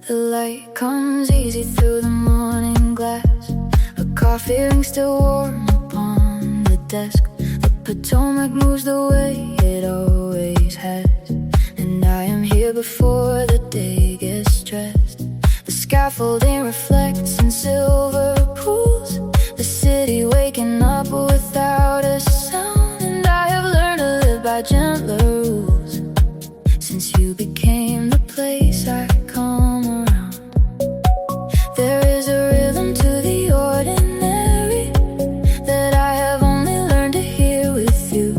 The light comes easy through the morning glass. A coffee ring still warm upon the desk. The Potomac moves the way it always has, and I am here before the day gets dressed. The scaffolding reflects in silver pools, the city waking up without a sound. And I have learned to live by gentler rules since you became the place I come around. There is a rhythm to the ordinary that I have only learned to hear with you.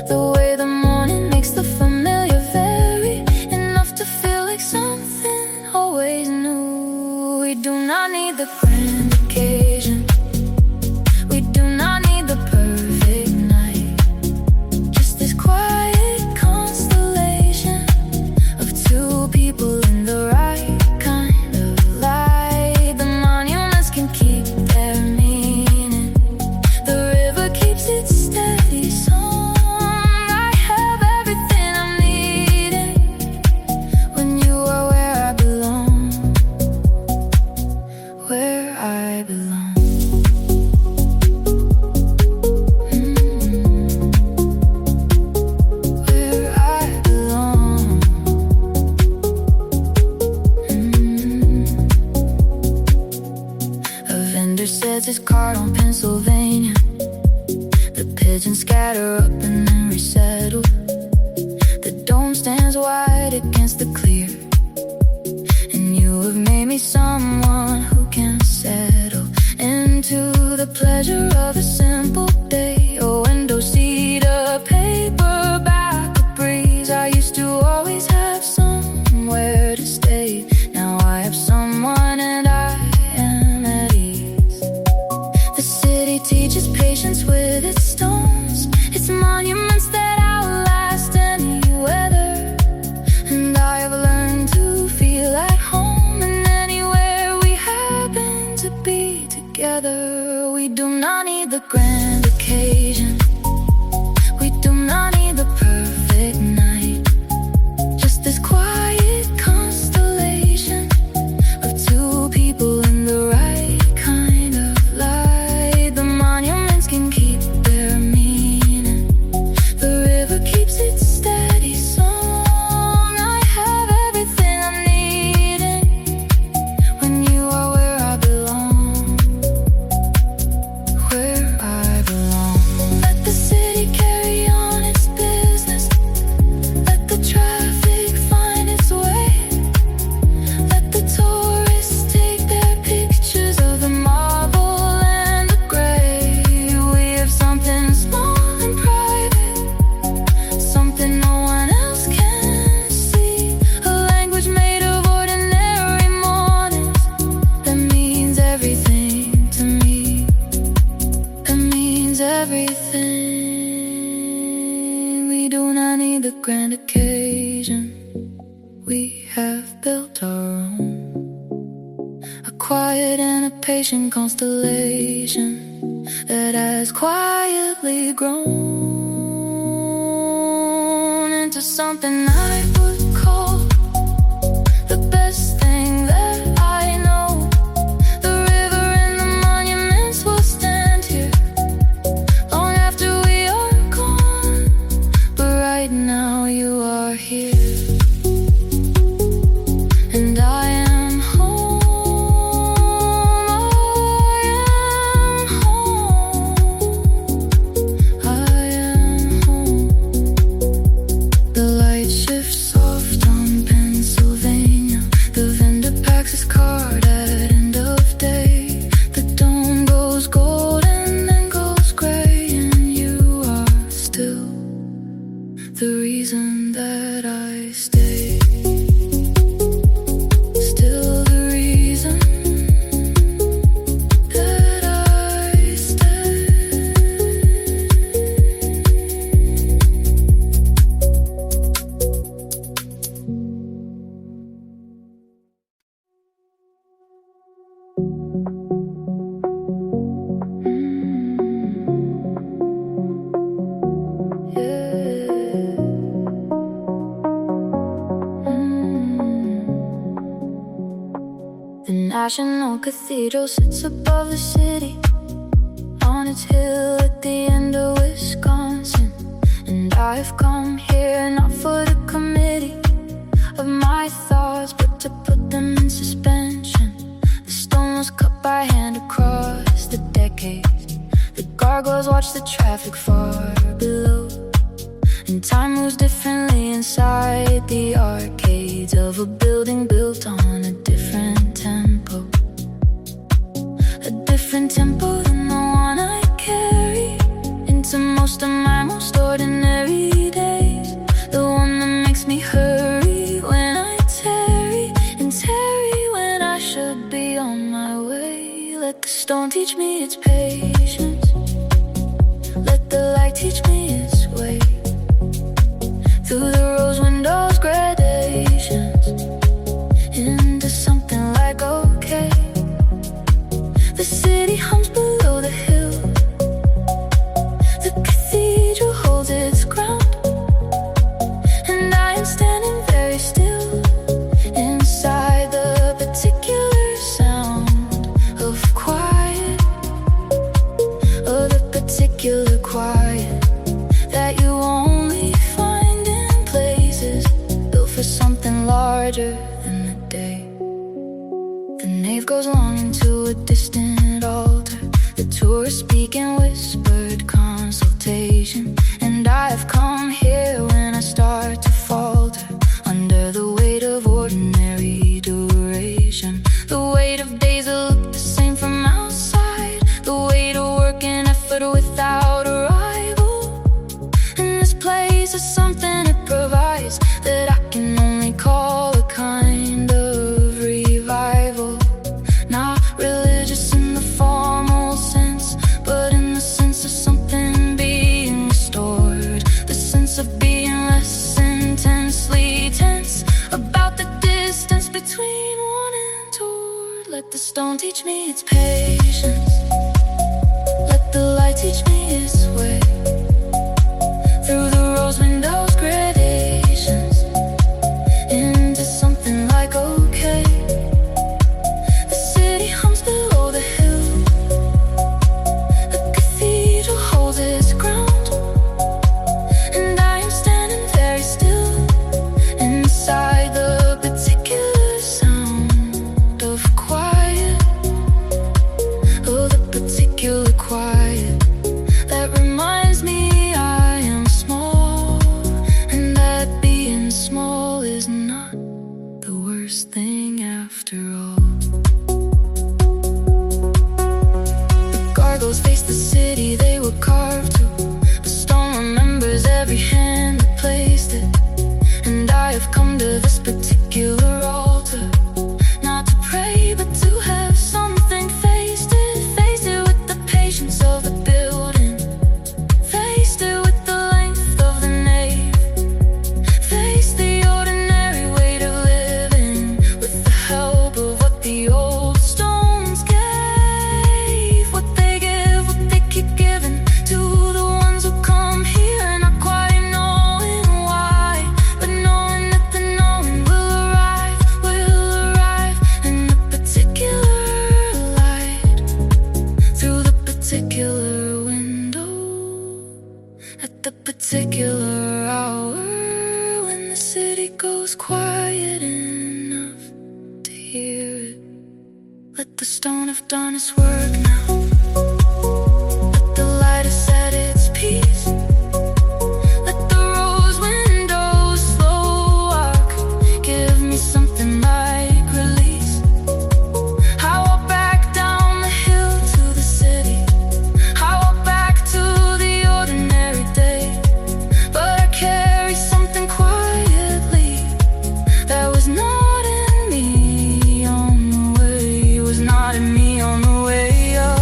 The way the morning makes the familiar vary, enough to feel like something always new. We do not need the grand occasion, we do not need the perfect night, just this quiet constellation of two people in the right kind of light. The monuments can keep their meaning, the river keeps its steady song. I have everything I'm needing when you are where I belong, where I belong. Where I belong. A vendor sets his card on Pennsylvania. The pigeons scatter up and then resettle. The dome stands wide against the clear, and you have made me someone who can settle into the pleasure of a simple day. A window seat, a paperback, a breeze. I used to always have somewhere to stay. Now I have someone and I am at ease. The city teaches patience with its stones, its monuments that outlast any weather. And I have learned to feel at home in anywhere we happen to be together. We do not need the grand occasion, we do not need the perfect night, just this quiet constellation of two people in the right kind of light. The monuments can keep their meaning, the river keeps its steady song. I have everything I'm needing when you are where I belong, where I belong. Let the city carry on its business, let the traffic find its way, let the tourists take their pictures of the marble and the gray. We have something small and private, something no one else can see. A language made of ordinary mornings that means everything to me, that means everything. We do not need the grand occasion, we have built our own. A quiet and a patient constellation that has quietly grown into something I would call the best thing that I know. The river and the monuments will stand here long after we are gone, but right now you are here. And I am home, I am home, I am home. The light shifts softly national cathedral sits above the city, on its hill at the end of Wisconsin. And I've come here not for the committee of my thoughts, but to put them in suspension. The stone was cut by hand across the decades. The gargoyles watch the traffic far below, and time moves differently inside the arcades of a building built on a different tempo. A different tempo than the one I carry into most of my most ordinary days. The one that makes me hurry when I tarry, and tarry when I should be on my way. Let the stone teach me its patience, let the light teach me its way. Through the rose windows gradations into something like okay. The city hums below the hill, the cathedral holds its ground, and I am standing very still inside the particular sound of quiet, or the particular quiet that you only find in places built for something larger than the day. The nave goes long into a distant altar. The tourists speak in whispered consultation, and I have come here when I start to falter under the weight of ordinary duration. The weight of days that look the same from outside, the weight of work and effort without a rival. And this place is something it provides that I can only call a kind of revival. Not religious in the formal sense, but in the sense of something being restored. The sense of being less intensely tense about the distance between one and toward. Let the stone teach me its patience, let the light teach me its way. Through the rose windows gradations into something like okay. The city hums below the hill, the cathedral holds its ground, and I am standing very still inside the particular sound of quiet, oh, the particular quiet that reminds me I am small, and that being small is not the worst thing after all. The gargoyles face the city they were carved to. The stone remembers every hand that placed it, and I have come to this particular altar, not to pray but to have something faced it with the patience of the building, faced it with the length of the nave, faced the ordinary weight of living with the help of what the old stones gave. What they give, what they keep giving to the ones who come here, not quite knowing why, but knowing that the knowing will arrive in the particular light, through the particular window, at the particular hour, when the city goes quiet enough to hear it. Let the stone have done its work now, let the light have set its peace. Let the rose windows slow walk, give me something like release. I walk back down the hill to the city, I walk back to the ordinary day, but I carry something quietly that was not in me on the way, was not in me on the way up.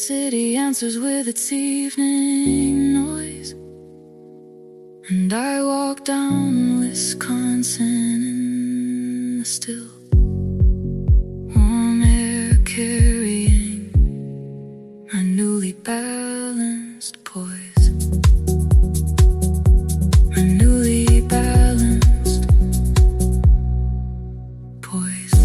city answers with its evening noise. And I walk down Wisconsin in the still warm air, carrying my newly balanced poise. My newly balanced poise.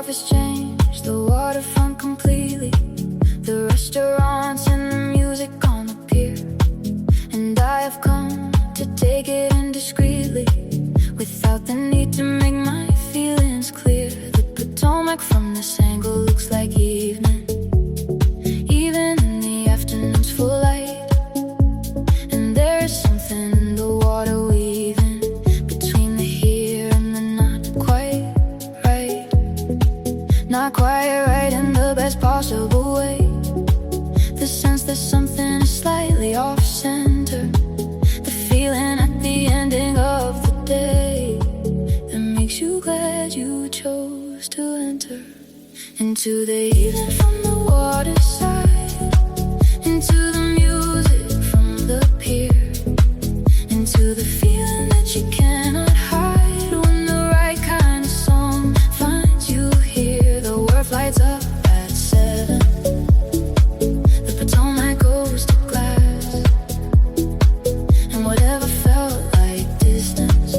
Has changed the waterfront completely. The restaurants and the music on the pier. And I have come to take it in discreetly, without the need to make my feelings clear. The Potomac from this angle looks like evening, even in the afternoon's full light. And there is something in the water weaving between the here and the not quite right. Not quite right in the best possible way. The sense that something is slightly off center. The feeling at the ending of the day that makes you glad you chose to enter into the evening from the waterside, into the music from the pier, into the feeling that you cannot hide when the right kind of song finds you here. The wharf lights up at 7. The Potomac goes to glass, and whatever felt like distance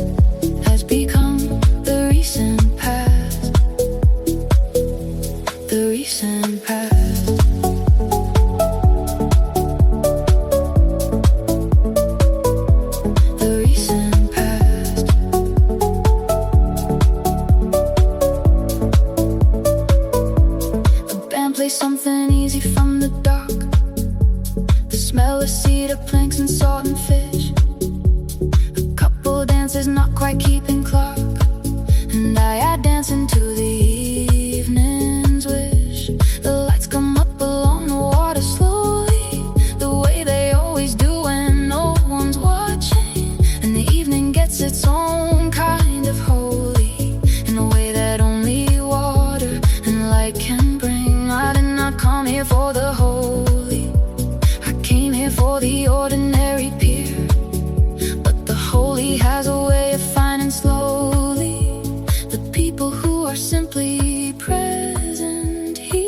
has become the recent past. The recent past. The recent past. The band plays something easy from the dock. The smell of cedar planks and salt and fish. A couple dances not quite keeping clock, and I dance into the evening's wish. The lights come up along the water slowly, the way they always do when no one's watching. And the evening gets its own kind of holy, in a way that only water and light can bring. I did not come here for the holy, I came here for the ordinary pier. But the holy has a way of finding slowly the people who are simply present here.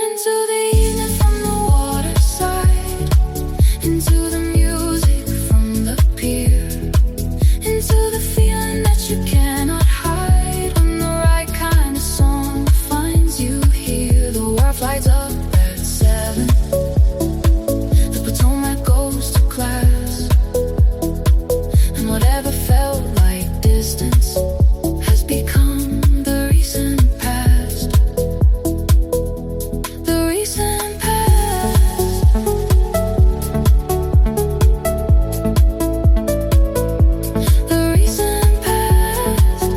Into the evening from the waterside, into the music from the pier, into the feeling that you cannot hide when the right kind of song finds you here. The wharf lights up at 7. The Potomac goes to class, and whatever felt like distance has become the recent past. The recent past. The recent past.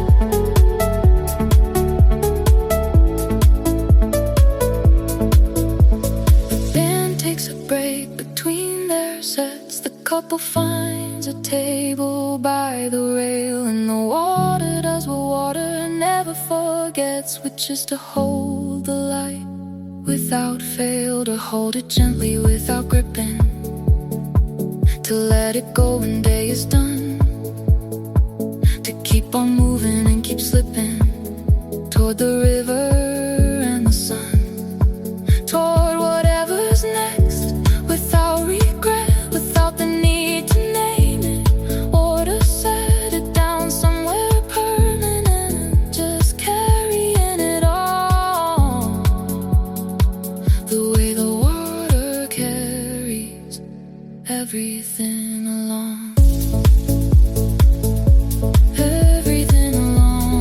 The band takes a break between their sets. The couple finds a table by the rail, and the water does what water never forgets, which is to hold the light without fail, to hold it gently without gripping, to let it go when day is done, to keep on moving and keep slipping toward the river and the sun, toward whatever's next, without regret, without the need to name it or to set it down somewhere permanent, just carrying it all the way the water carries everything along. Everything along.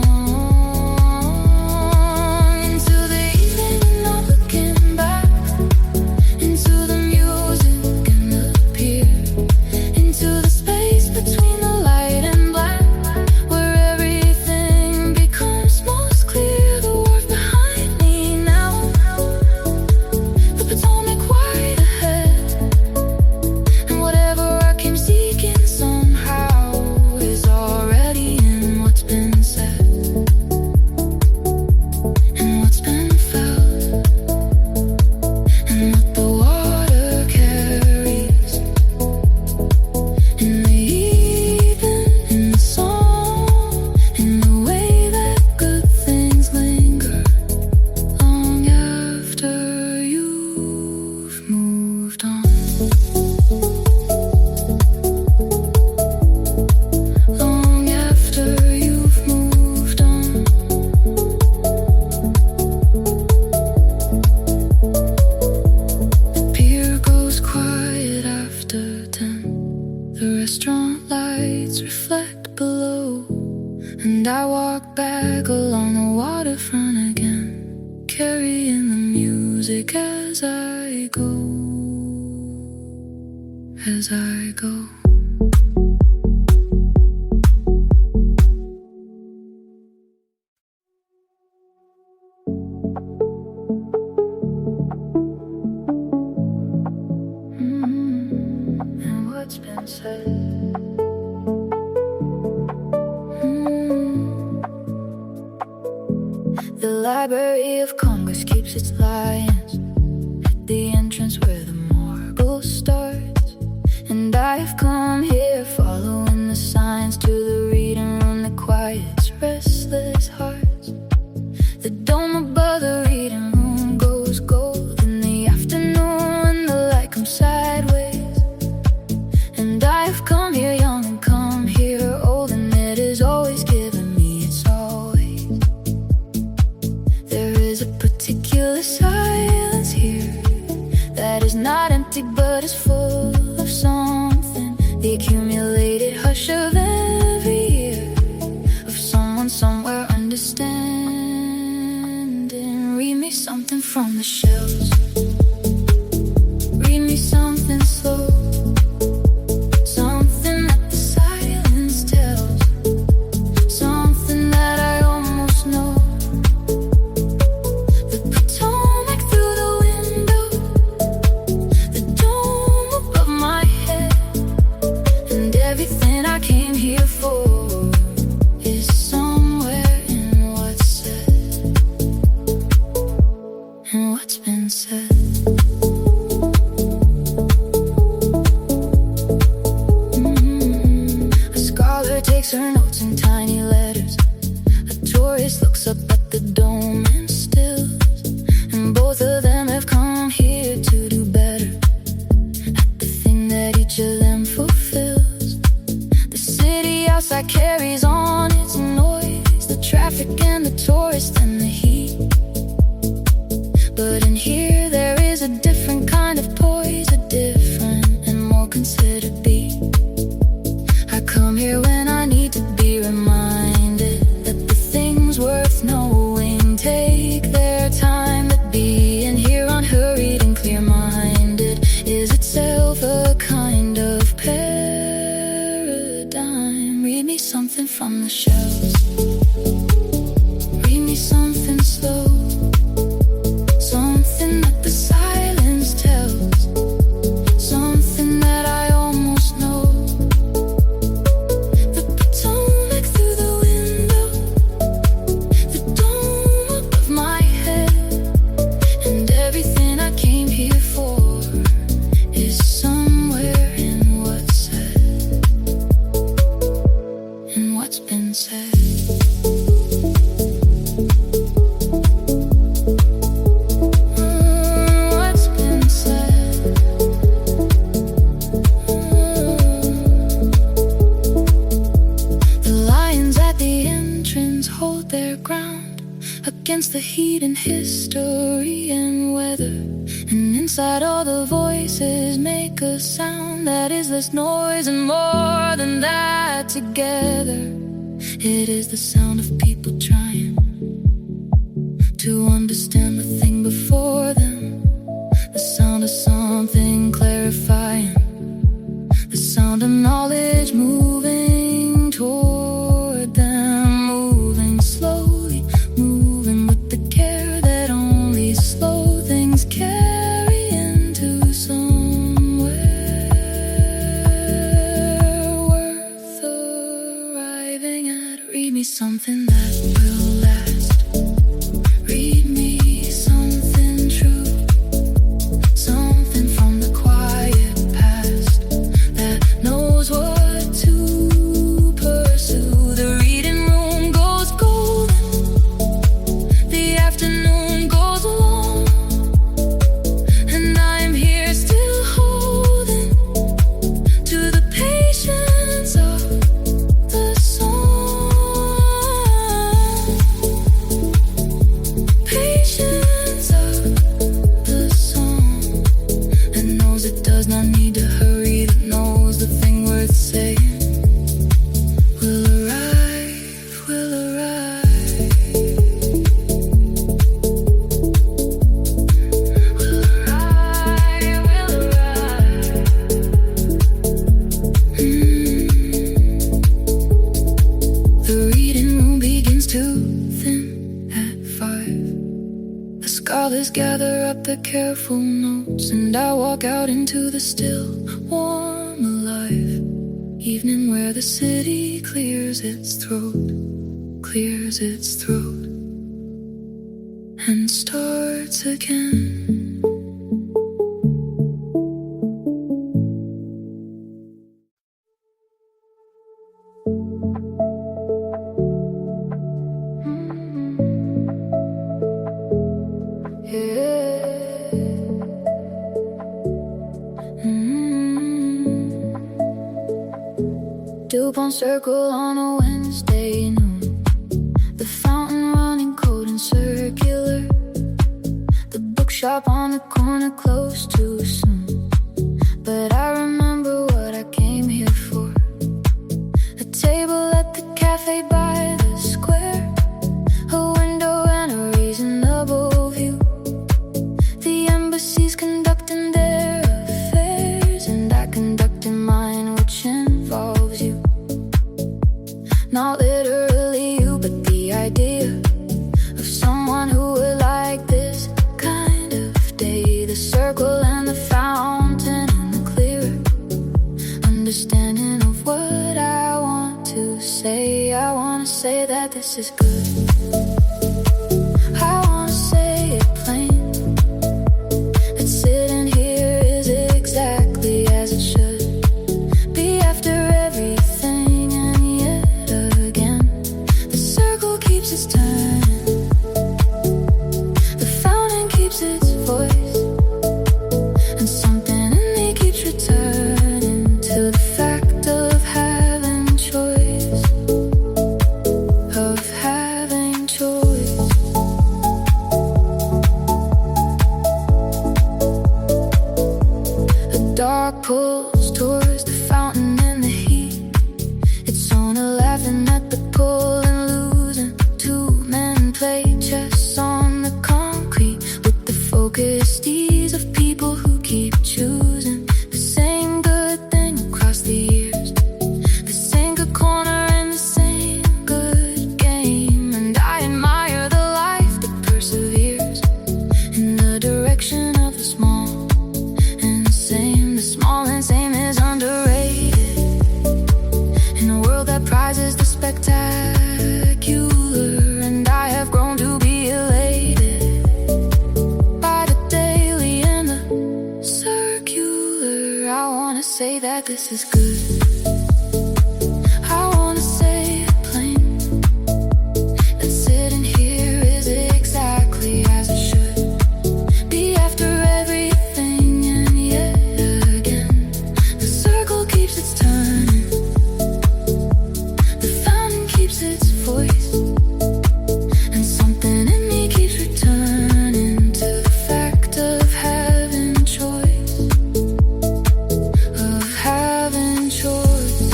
music as I go, as I go. And what's been said. The Library of Congress keeps its lions at the entrance where the morgue starts. And I've come here following the signs to the reading room that quiets restless hearts. The dome above the reading room goes gold in the afternoon when the light comes sideways. And I've come here young and come here old, and it is always given me its always. There is a particular silence here that is not empty but is full of something. The accumulated hush of every year of someone somewhere understanding. Read me something from the shelves. Read me something slow, something that the silence tells, something that I almost know. The Potomac through the window, the dome above my head, and everything I came here for is somewhere in what's said, and what's been said. A scholar takes her notes in tiny letters. A tourist looks up at the dome and stills. And both of them have come here to do better at the thing that each of them fulfills. The city outside carries on its noise, the traffic and the tourists and the heat. But in here there is a different kind of poise, a different and more considered beat. I come here when I need to be reminded that the things worth knowing take their time. That being here unhurried and clear-minded is itself a kind of paradigm. Read me something from the shelves. Read me something slow, something that the silence tells, something that I almost know. The Potomac through the window, the dome above my head, and everything I came here for is somewhere in what's said, in what's been said. What's been said. The lions at the entrance hold their ground against the heat and history and weather. And inside all the voices make a sound that is less noise and more than that together. It is the sound of people trying to understand the thing before them, the sound of something clarifying, the sound of knowledge moving toward them, moving slowly, moving with the care that only slow things carry into somewhere worth arriving at. Read me something that will last. Read me Scholars gather up their careful notes, and I walk out into the still, warm, alive evening where the city clears its throat, and starts again. DuPont Circle on a Wednesday noon, the fountain running cold and circular, the bookshop on the corner closed too soon. But I remember what I came here for, a table at the cafe by the square, a window and a reasonable view, the embassies conducting their affairs, and I conducted mine, which involves you. Not literally you, but the idea of someone who would like this kind of day. The circle and the fountain and the clearer understanding of what I want to say. I want to say that this is good. I want to say it plain, that sitting here is exactly as it should be after everything, and yet again the circle keeps its turning, the fountain keeps its voice, and something in me keeps returning to the fact of having choice, of having choice. The dark pulls towards the fountain in the heat. It's Sona laughing at the pull and losing. Two men play chess on the concrete with the focused ease of people who keep choosing the same good thing across the years, the same good corner and the same good game. And I admire the life that perseveres in the direction of the small and same. The small and same is underrated in a world that prizes the spectacular, and I have grown to be elated by the daily and the circular. I want to say that this is good. I want to say it plain, that sitting here is exactly as it should be after everything, and yet again the circle keeps its turning, the fountain keeps its voice, and something in me keeps returning to the fact of having choice, of having choice,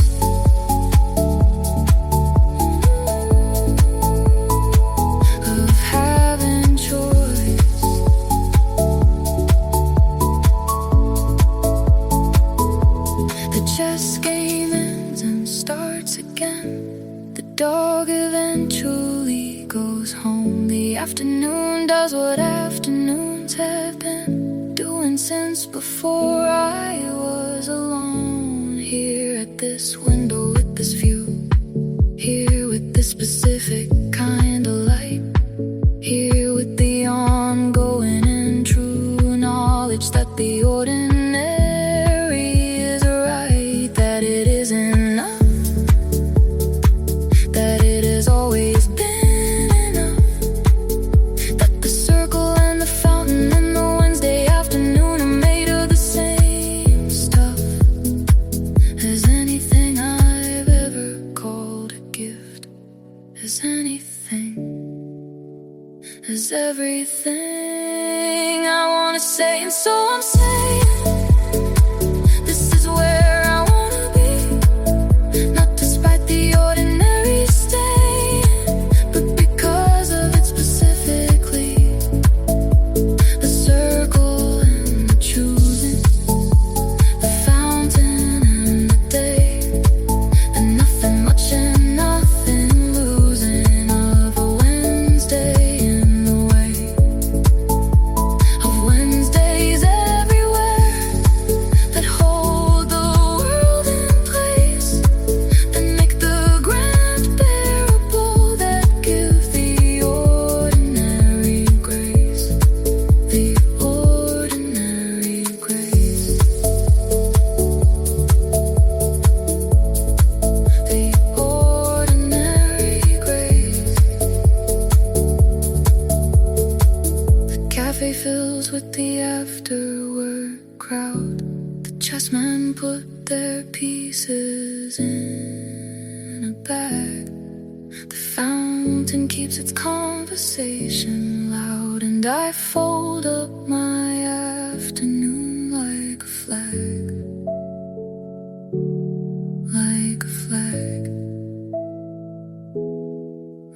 of having choice. The chess game ends and starts again. The dog eventually goes home. The afternoon does what afternoons have been doing since before I was alone. Here at this window with this view, here with this specific kind of light, here with the ongoing and true knowledge that the ordinary is right, that it is enough, that it has always been enough, that the circle and the fountain and the Wednesday afternoon are made of the same stuff as anything I've ever called a gift, as anything, as everything I want to say. And so I'm saying this is where I want to be, not despite the ordinary staying, but because of it specifically, the circle and the choosing, the fountain and the day, and nothing much and nothing losing of a Wednesday in the way. cafe fills with the after-work crowd. The chessmen put their pieces in a bag. The fountain keeps its conversation loud, and I fold up my afternoon like a flag. Like a flag.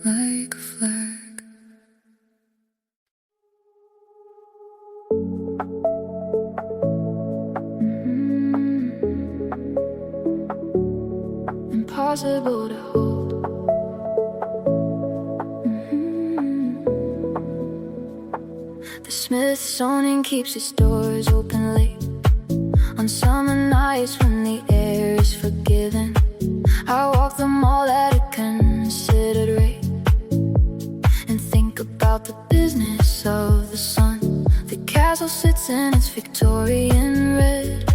Like a flag. Impossible to hold. The Smithsonian keeps its doors open late on summer nights when the air is forgiving. I walk the mall at a considered rate and think about the business of the sun. The castle sits in its Victorian red.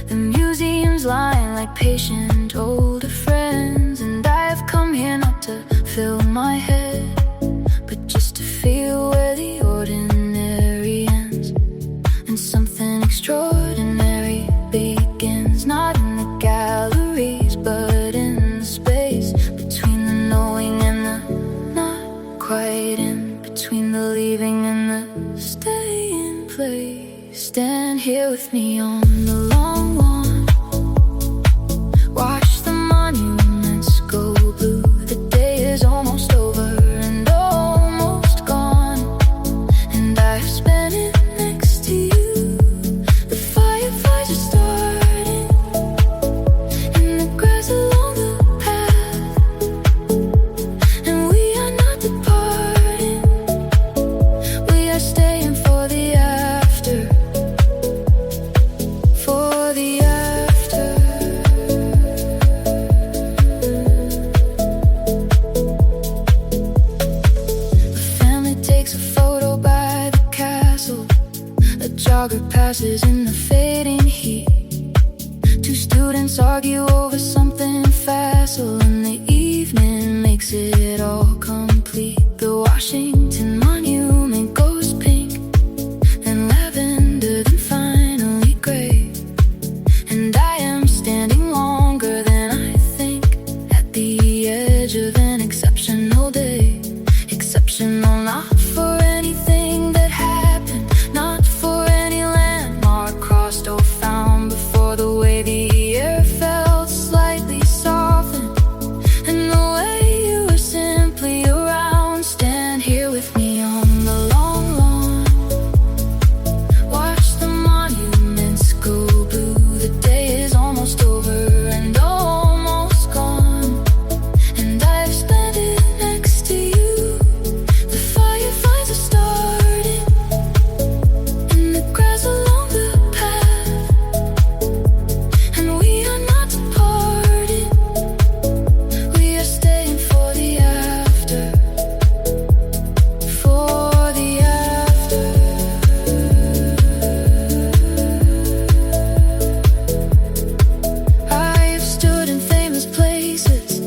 The museums line like patient older friends, and I've come here not to fill my head, but just to feel where the ordinary ends and something extraordinary begins. Not in the galleries, but in the space between the knowing and the not quite, in between the leaving and the staying place. Stand here with me on the long lawn, watch the monuments go blue. The day is almost over and almost gone, and I've spent it next to you. The fireflies are starting in the grass along the path, and we are not departing. We are staying for the after. For the after. A family takes a photo by the castle. A jogger passes in the fading heat. Two students argue over something facile, and the evening makes it all complete. The Washington Monument goes pink and lavender, then finally gray. And I am standing longer than I think, at the edge of an exceptional day. Exceptional not for anything that happened, not for any landmark crossed or found before. The way the air felt slightly softened, and the way you were simply around. Stand here with me on the long lawn, watch the monuments go blue. The day is almost over and almost gone, and I've spent it next to you. The fireflies are starting in the grass along the path, and we are not departing. We are staying for the after. For the after. I have stood in famous places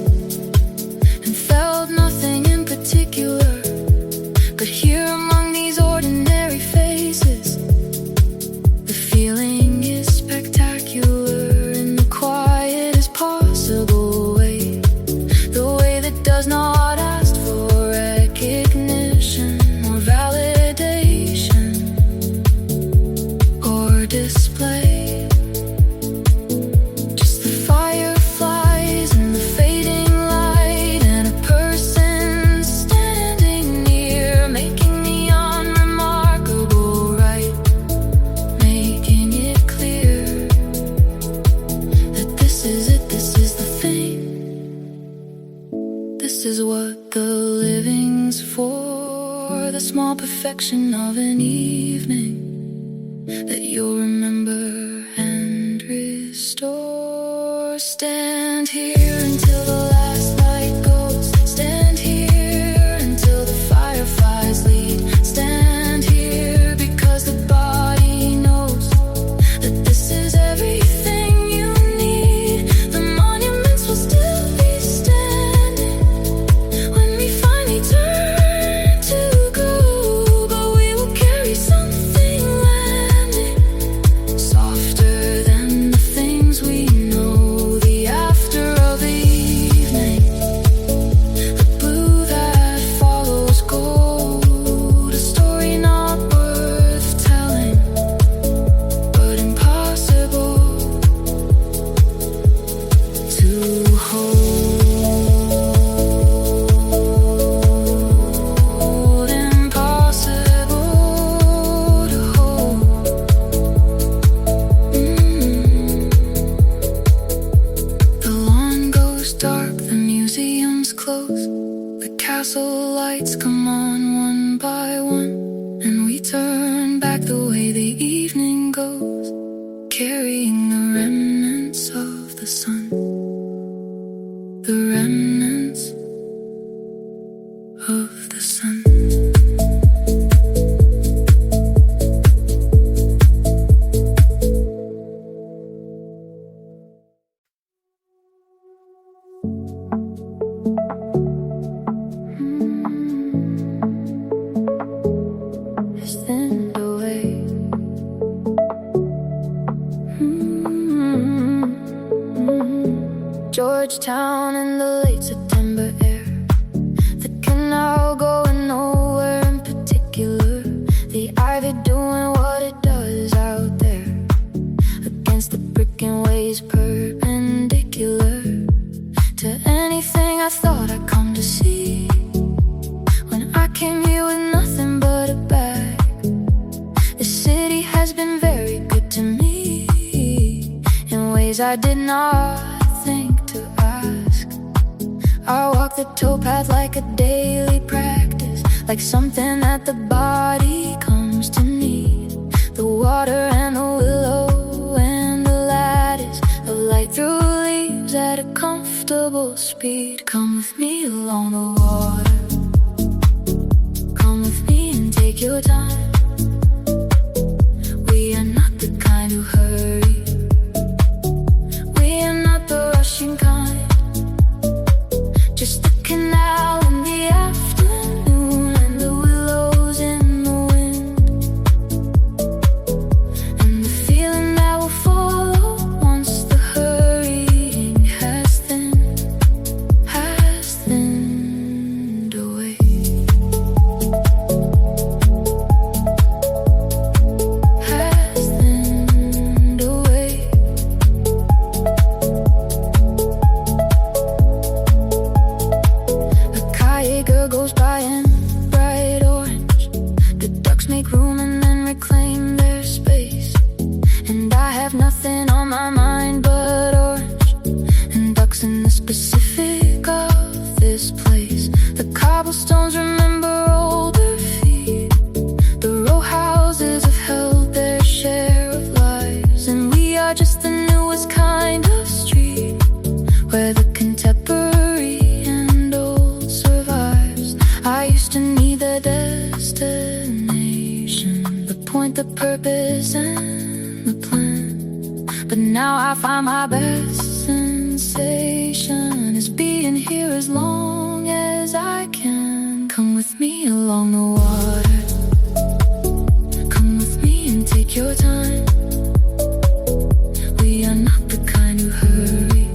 and felt nothing in particular, but here among these ordinary faces, the feeling is spectacular in the quietest possible way. The way that does not ask for recognition or validation or display. Just the fireflies and the fading light, and a person standing near, making the unremarkable right, making it clear that this is it, this is the thing. This is what the living's for, the small perfection of an evening that you'll remember and restore. Stand here until the last light goes. Stand here until the fireflies lead. Stand here because the body knows that this is everything you need. The monuments will still be standing when we finally turn to go, but we will carry something Georgetown in the late September air. The canal going nowhere in particular. The ivy doing what it does out there against the brick and waves perpendicular to anything I thought I'd come to see. When I came here with nothing but a bag, the city has been very good to me in ways I did not think to ask. I walk the towpath like a daily practice, like something that the body comes to need. The water and the willow and the lattice of light through leaves at a comfortable speed. Come with me along the water. Come with me and take your time. We are not the kind who hurry. We are not the rushing kind. Just the canal in the afternoon and the willows in the wind, and the feeling that will follow once the hurrying has thinned away. Has thinned away. A kayaker goes by in bright orange. The ducks make room and then reclaim their space. And I have nothing on my mind but orange and ducks in the specific of this place. The cobblestones remember older feet. The row houses have held their share of lives, and we are just the newest kind of street where the contemporary and old survives. I used to need the destination, the point, the purpose, and the plan. But now I find my best sensation is being here as long as I can. Come with me along the water. Come with me and take your time. We are not the kind who hurry.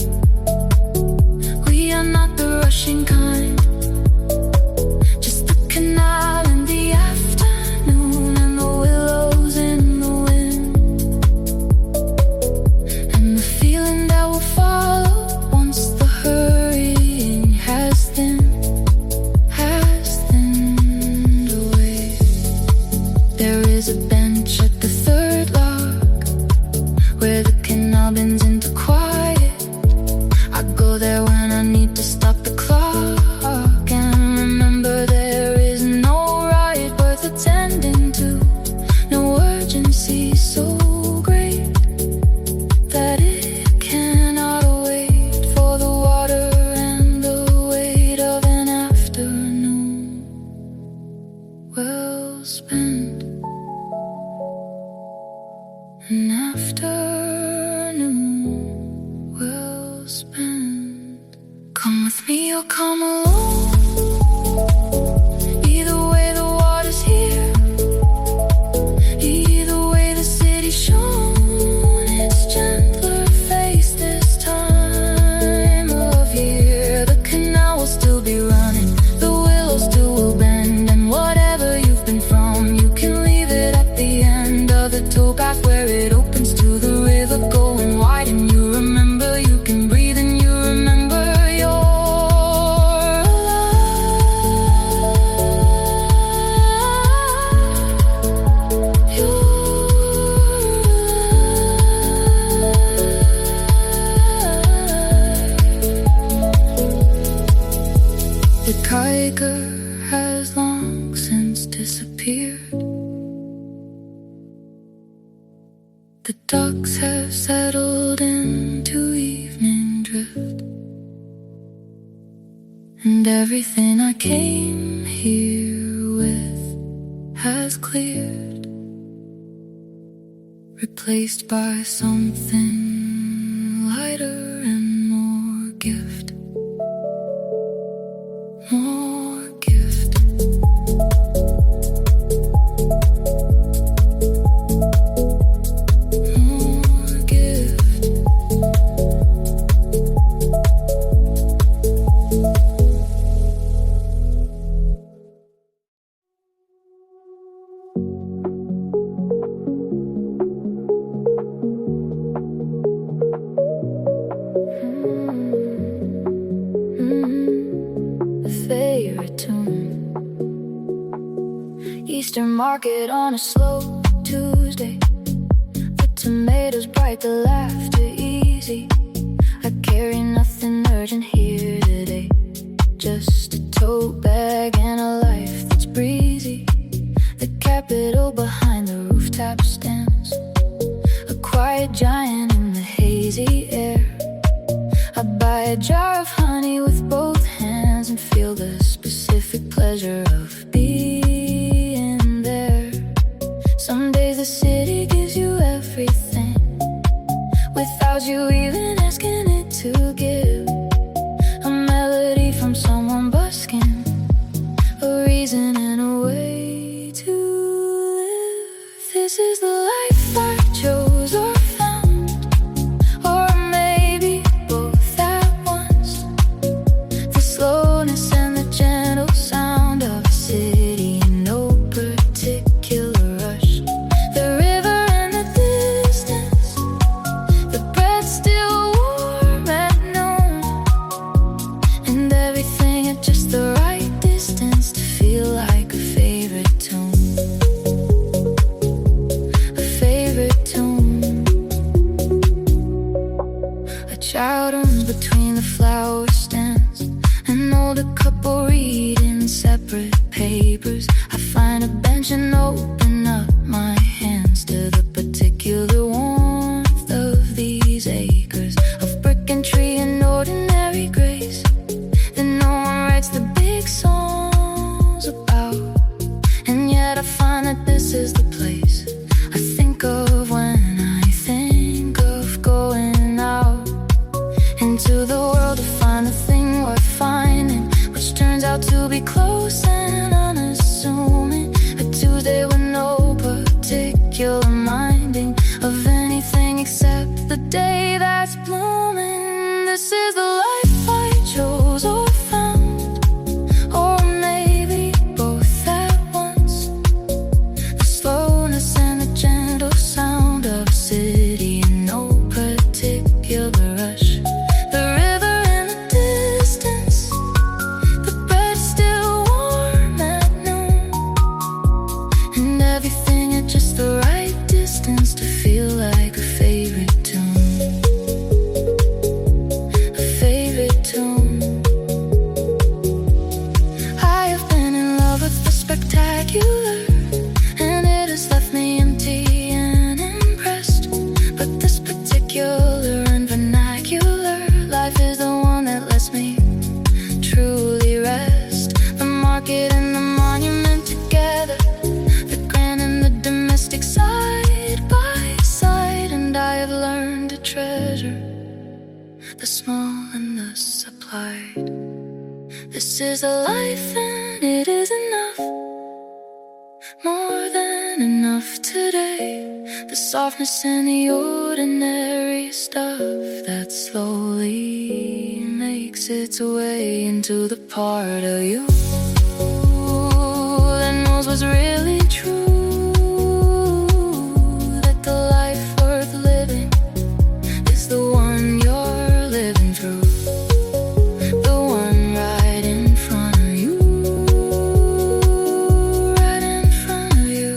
We are not the rushing kind. Just the canal in the afternoon and the willows in the wind, and the feeling that will follow once the hurrying has thinned away. There is a bench at the third lock where the canal bends into quiet. I go there when I need to stop the clock and remember there is no right worth attending to, no urgency so great that it cannot wait for the water and the weight of an afternoon well spent. An afternoon well spent. Come with me or come alone. Either way the water's here. Either way the city's shown its gentler face this time of year. The canal will still be running, the willows still will bend, and whatever you've been from, you can leave it at the end of the towpath where it opens to the river going wide. And you remember you can breathe, and you remember you're alive. You're alive. The tiger has long since disappeared. The ducks have settled into evening drift, and everything I came here with has cleared, replaced by something lighter and more gift. More gift. More gift. Easter market on a slow Tuesday. The tomatoes bright, the laughter easy. I carry nothing urgent here today, just a tote bag and a life that's breezy. The Capitol behind the rooftop stands, a quiet giant in the hazy air. I buy a jar of honey with both hands and feel the specific pleasure of being there. Some days the city gives you everything without you even asking it to give. A melody from someone busking, a reason and a way to live. This is the life I chose or found, or maybe both at once. The slowness and the gentle sound of a city in no particular rush. The river and the distance, the bread still warm at noon, and everything at just the right distance to feel like a favorite tune. A favorite tune. A child runs between the flower stands, an older couple reading separate papers. I find a bench and open up my hands to the particular warmth of these acres of brick and tree and ordinary grace that no one writes the big songs about. And yet I find that this is the place I think of when I think of going out into the world to find the thing worth finding, which turns out to be close and unassuming. A Tuesday with no particular minding of anything except the day that's blooming. This is the life I chose or found, or maybe both at once. The slowness and the gentle sound of a city in no particular rush. The river and the distance, the bread still warm at noon, and everything at just the right distance to feel like a favorite tune. A favorite tune. I have been in love with the spectacular, and it has left me empty and impressed. But this particular and vernacular life is the one that lets me truly rest. The market and the monument together, the grand and the domestic side by side. And I have learned to treasure the small and the supplied. This is a life and it is enough, more than enough today. The softness and the ordinary stuff that slowly makes its way into the part of you that knows what's really true, that the life worth living is the one you're living through, the one right in front of you, right in front of you.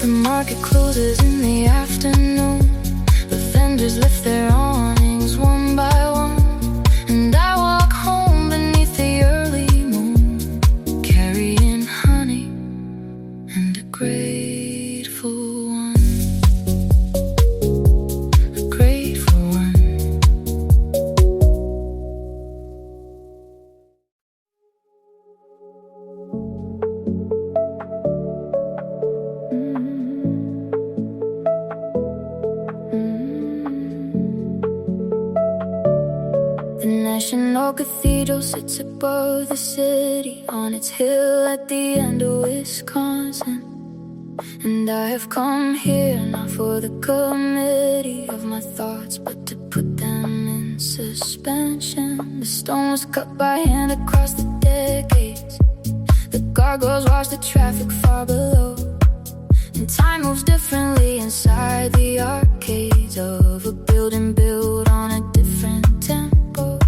The market closes in the afternoon. The vendors lift their awnings one by one, and I walk home beneath the early moon, carrying honey and a grateful one. A grateful one. The National Cathedral sits above the city on its hill at the end of Wisconsin. And I have come here not for the committee of my thoughts, but to put them in suspension. The stone was cut by hand across the decades. The gargoyles watch the traffic far below, and time moves differently inside the arcades of a building built on a different tempo.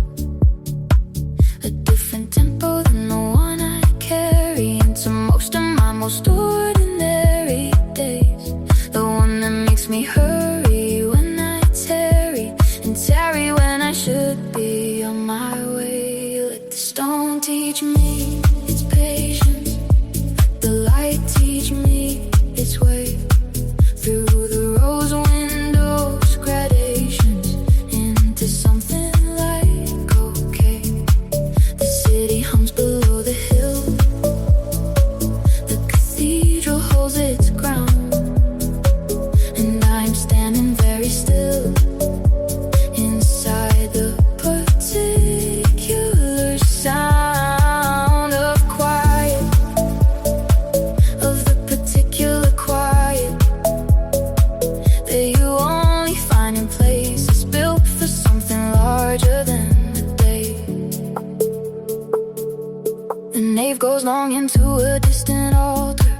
goes long into a distant altar.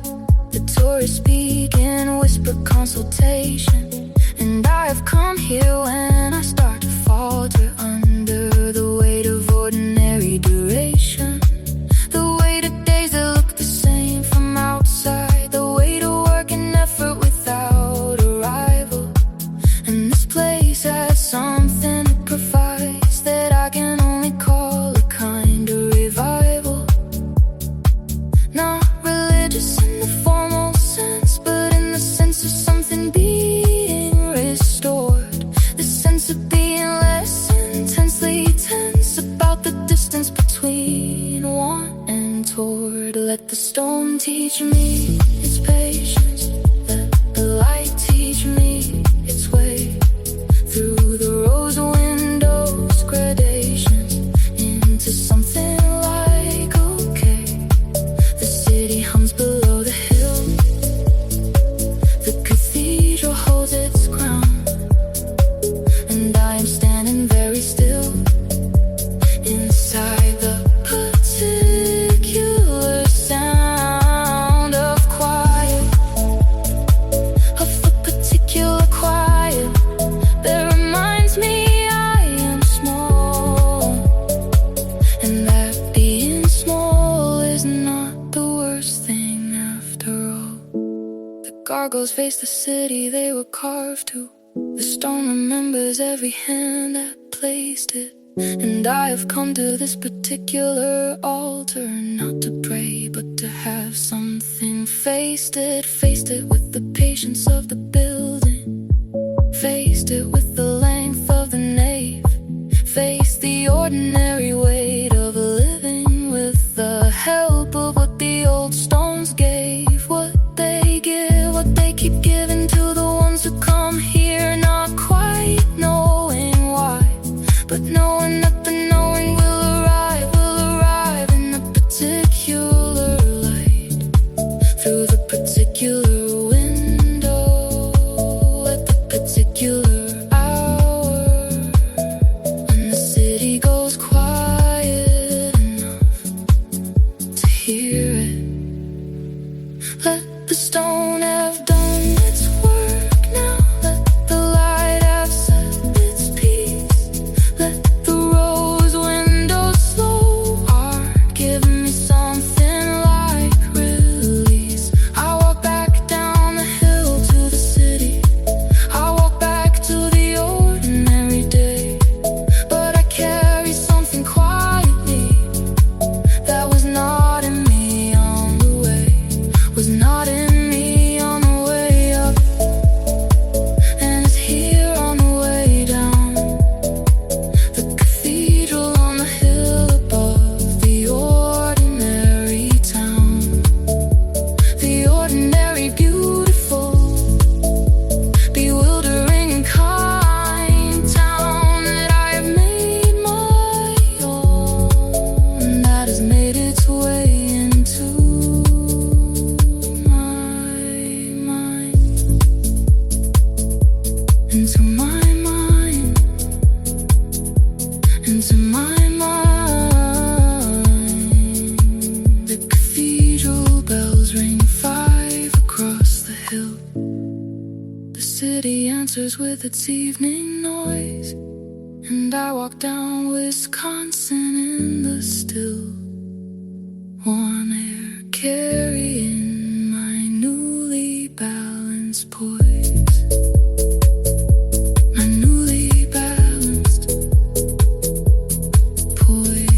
The tourists speak in whisper consultation, and I have come here when I start to falter under the weight of ordinary duration. The weight of days that look the same from outside, the weight of work and effort without arrival. And this place has something it provides that I can only call a kind of revival. Not religious in the formal sense, but in the sense of something being restored. The sense of being less intensely tense about the distance between want and toward. Let the stone teach me its patience, let the light teach me its way through the rose windows, gradations into something like okay. The city hums below the hill, the cathedral holds its crown, and I am standing very still inside the particular sound of quiet, of a particular quiet that reminds me I am small, and that being small is not the worst thing after all. The gargoyles face the city they were carved to. The stone remembers every hand that placed it, and I have come to this particular altar not to pray but to have something faced it with the patience of the building, faced it with the length of the nave, faced the ordinary weight of living with the help of what the old stones gave, what they give, what they keep giving to the ones who come here, not quite knowing why, but knowing that the knowing will arrive in a particular light, through the particular window, at the particular hour, when the city goes quiet enough to hear it. Let the stone have done its work now, let the light have set its peace, let the rose windows slow heart give me something like release. I walk back down the hill to the city, I walk back to the ordinary day, but I carry something quietly that was not in me on the way, was not in me on the way up, and it's here on the way down. The cathedral on the hill above the ordinary town, the ordinary beautiful, bewildering and kind town that I have made my own, that has made its way into my mind, into my mind, into my mind. The cathedral bells ring 5 across the hill. The city answers with its evening noise, and I walk down Wisconsin in the still warm air, carrying my newly balanced poise, my newly balanced poise.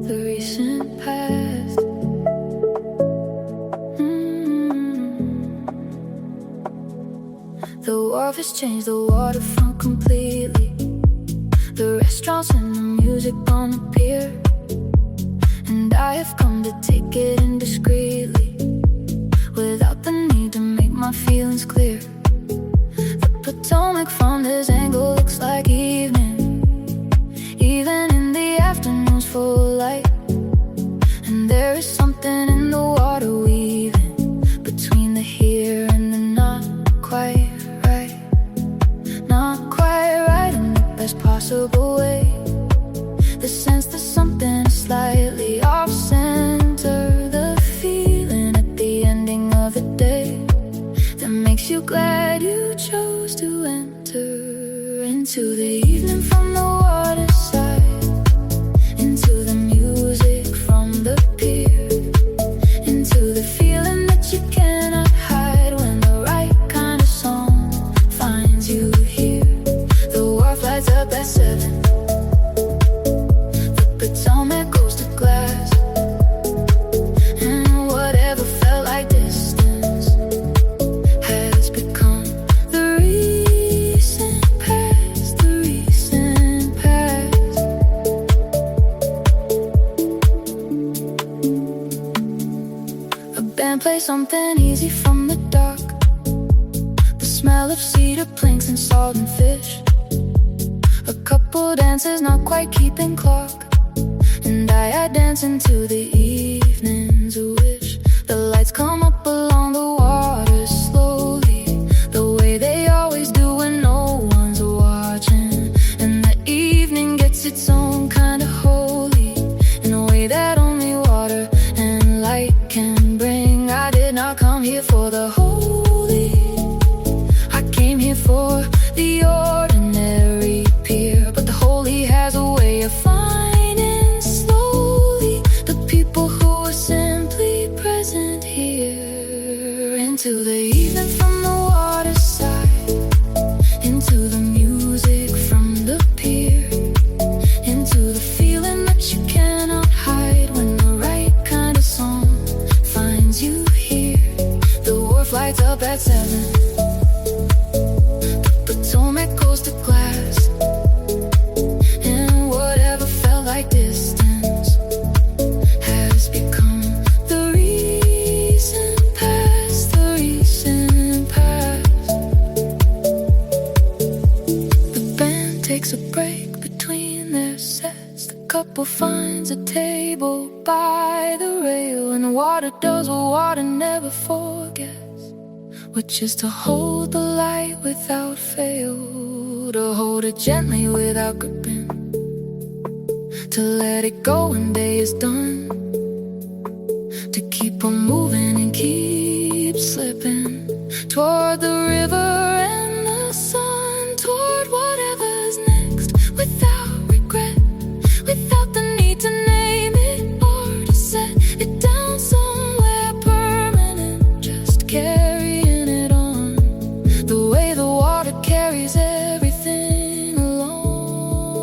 The recent past, the wharf has changed the waterfront completely. The restaurants and the music on the pier, and I have come to take it in discreetly, without the need to make my feelings clear. The Potomac from this angle looks like evening, even in the afternoons for best possible way. The sense that something is slightly off center, the feeling at the ending of the day that makes you glad you chose to enter into the evening from the waterside, into the music from the pier, into the feeling that you cannot hide when the right kind of song finds you here. The wharf lights up at 7, the Potomac goes to glass, and whatever felt like distance has become the recent past, the recent past. A band plays something easy from the dark, the smell of cedar planks and salt and fish. A couple dances not quite keeping clock, and I dance into the evening's wish. The lights come up along the water slowly, the way they always do when no one's watching. And the evening gets its own kind of holy, in a way that only water and light can bring. I did not come here for the holy, I came here for the ordinary pier. But the holy has a way of finding slowly the people who are simply present here. Into the evening from the waterside, into the music from the pier, into the feeling that you cannot hide when the right kind of song finds you here. The wharf lights up at 7, the Potomac goes to glass, and whatever felt like distance has become the recent past, the recent past. The band takes a break between their sets, the couple finds a table by the rail, and water does what water never forgets, which is to hold the light without fail, to hold it gently without gripping, to let it go when day is done, to keep on moving and keep slipping toward the river and the sun, toward whatever's next, without regret, without the need to name it or to set it down somewhere permanent, just carrying it on, the way the water carries everything along,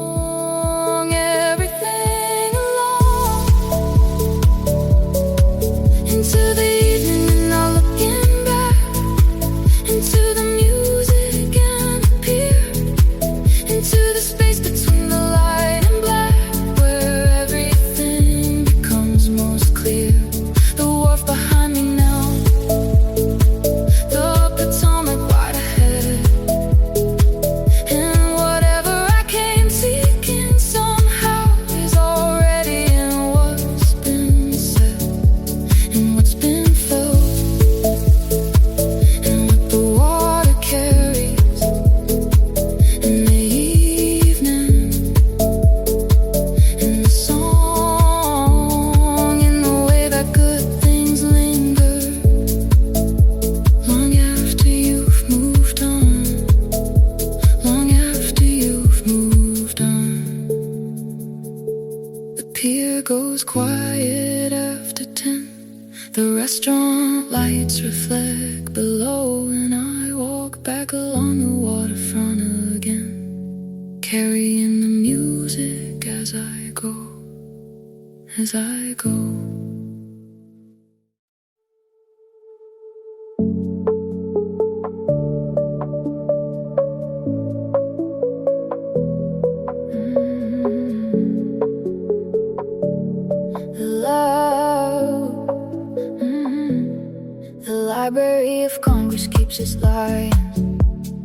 everything along. Into the evening and not looking back, into the music and the pier, into the space between the light and black, where everything becomes most clear. The wharf behind me now, the Potomac wide ahead, and whatever I came seeking somehow is already in what's been said, and what's been felt, and what the water carries in the evening, in the song, in the way that good things linger long after you've moved on, long after you've moved on. The pier goes quiet after 10, the restaurant lights reflect below, and I walk back along the waterfront again, carrying the music as I go, as I go. Love, the Library of Congress keeps its lions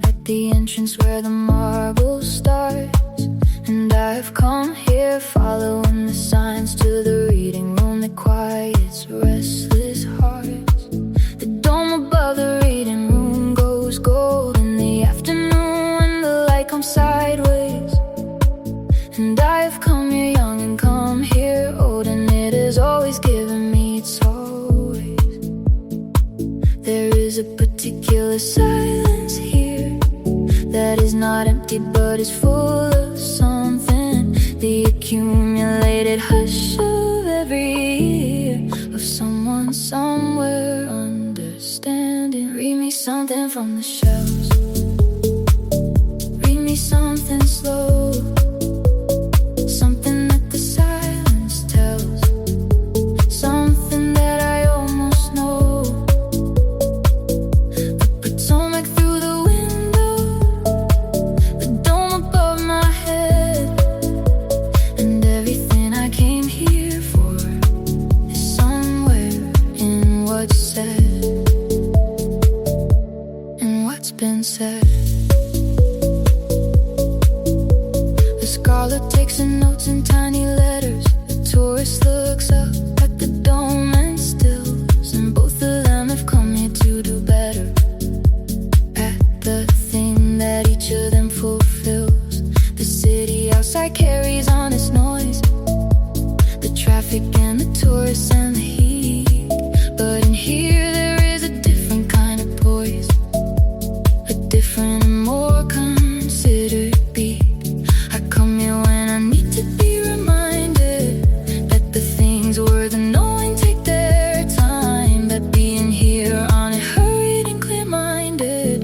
at the entrance where the marble starts, and I've come here following the signs to the reading room that quiets restless hearts. The dome above the reading room goes gold in the afternoon when the light comes sideways. And I have come here young and come here old, and it has always given me its always. There is a particular silence here that is not empty but is full of something. The accumulated hush of every year of someone somewhere understanding. Read me something from the shelves. Read me something slow, something that the silence tells, something that I almost know. The Potomac through the window, the dome above my head, and everything I came here for is somewhere in what's said, in what's been said. The scholar takes the notes in tiny letters. The tourist looks up at the dome and stills, and both of them have come here to do better at the thing that each of them fulfills. The city outside carries on its noise, the traffic and the tourists and the heat. But in here there is a different kind of poise, a different and more considered beat. I come here when I need to be reminded that the things worth knowing take their time, that being here on it hurried and clear-minded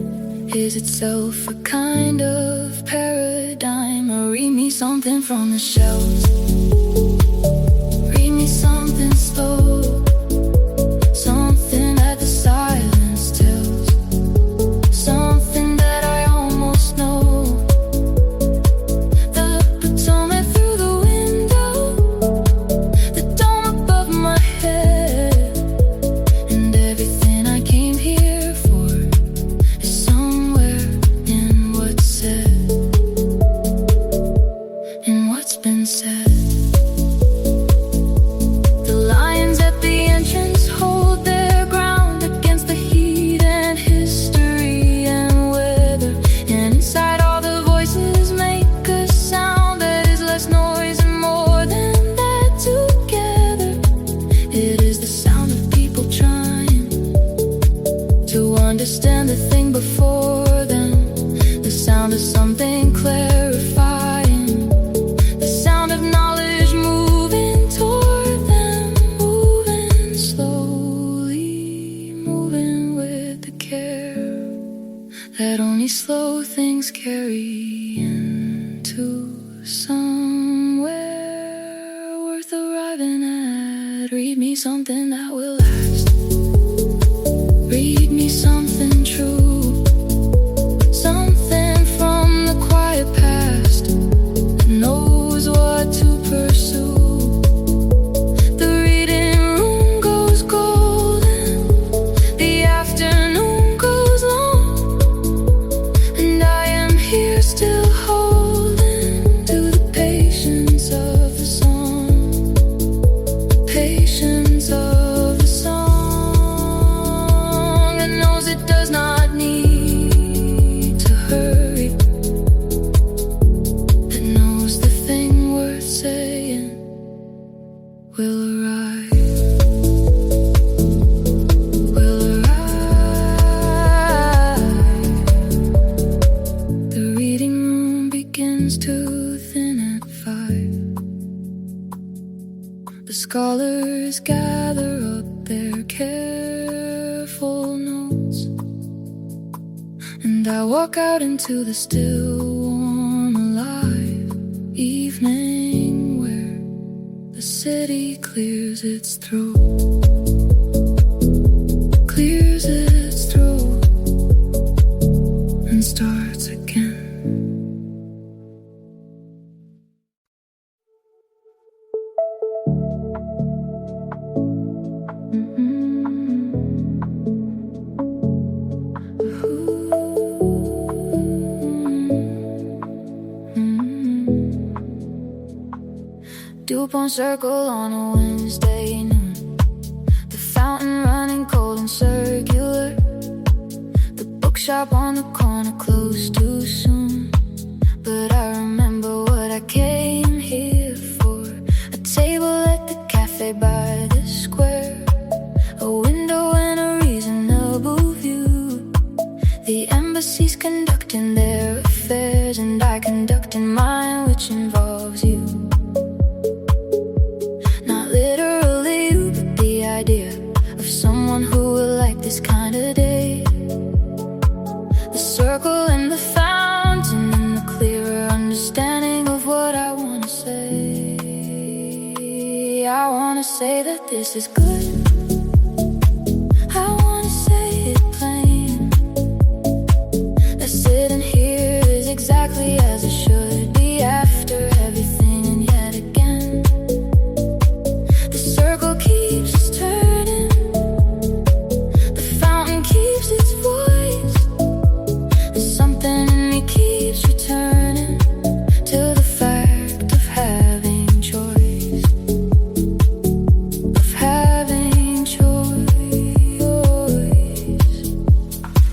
is itself a kind of paradigm. Or read me something from the shelves. Read me something slow, something that the silence tells, something that I almost know. The Potomac through the window, the dome above my head, and everything I came here for is somewhere in what's said, in what's been said. The lions at the entrance hold their ground against the heat and history and weather, and inside all the voices make a sound that is less noise and more than that together. It is the sound of people trying to understand the thing before them, the sound of something clarifying, the sound of knowledge moving toward them, moving slowly, moving with the care that only slow things carry into somewhere worth arriving at. Read me something that will last. Read me something true, something from the quiet past that knows what to pursue. The reading room goes golden, the afternoon goes long, and I am here still holding to the patience of the song, the patience of the song that knows it does not need to hurry, that knows the thing worth saying will arrive, will arrive. The reading room begins to thin at 5. The scholars gather up their careful notes, and I walk out into the still, warm, alive evening where the city clears its throat, clears its throat, and starts again. DuPont Circle on a Wednesday noon, the fountain running cold and circular, the bookshop on the corner closed too soon. But I remember what I came which involves you. Not literally, but the idea of someone who will like this kind of day. The circle and the fountain and the clearer understanding of what I wanna say. I wanna say that this is good. I wanna say it plain. That sitting here is exactly as it should be after everything, and yet again the circle keeps turning. The fountain keeps its voice, and something in me keeps returning to the fact of having choice. Of having choice.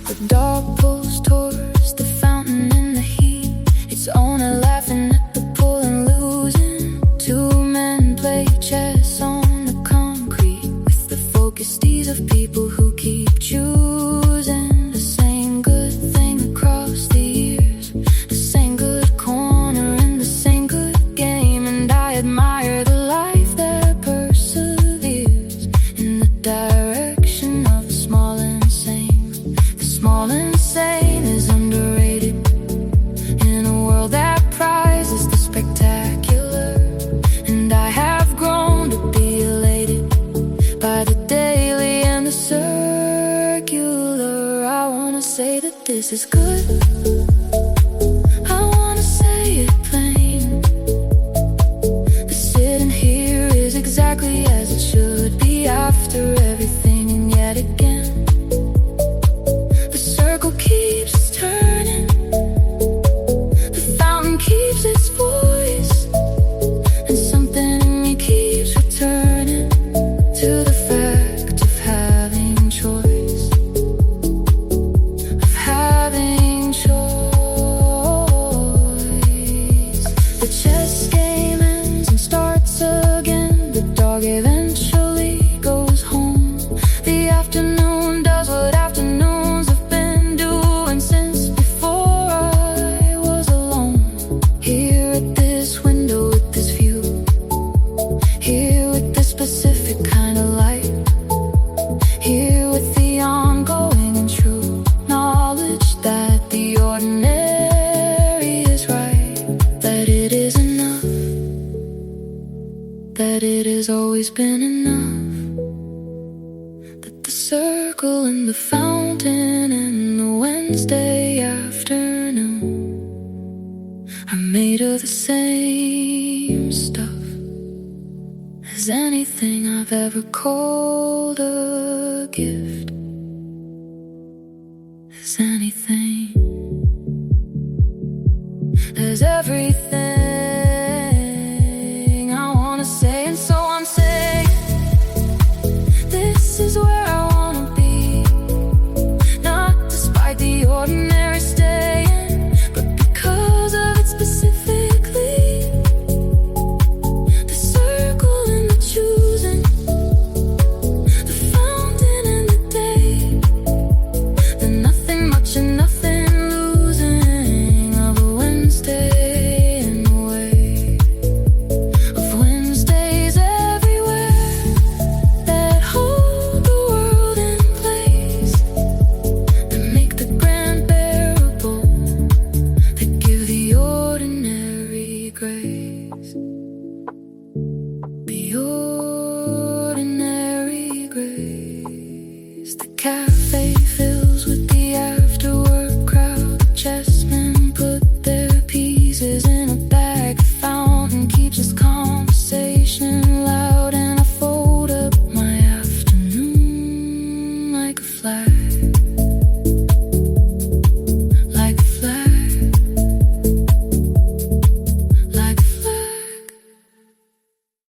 The dog pulls towards the fountain in the heat. Its owner laughing at the pull and losing. Two men play chess on the concrete with the focused ease of people who keep choosing the same good thing across the years, the same good corner in the same good game. And I admire the life that perseveres in the direction of the small insane. The small insane is underrated in a world that prizes the spectacular. And I have grown to be elated by the daily and the circular. I wanna say that this is good. I wanna say it plain. The sitting here is exactly as it should be after everything, and yet again the circle keeps turning. The fountain keeps its voice, and something in me keeps returning to the fact of having choice. Of having choice. The chess game ends and starts again. The dog eventually goes home. The afternoon does what afternoons have been doing since before I was alone. Here at this window with this view, here with this specific kind of light, here with the ongoing and true knowledge that the ordinary is right, that it is enough, that it has always been enough, that the circle and the fountain and the Wednesday afternoon are made of the same stuff as anything I've ever called a gift. As anything, as everything I wanna say, and so I'm saying this is where I wanna be. Not despite the ordinary staying, but because of it specifically. The circle and the choosing, the fountain and the day, the nothing much and nothing losing of a Wednesday in the way of Wednesdays everywhere that hold the world in place, that make the grand bearable, that give the ordinary grace. The ordinary grace. The cafe fills with the after-work crowd. The chessmen put their pieces in a bag. The fountain keeps its conversation loud, and I fold up my afternoon like a flag.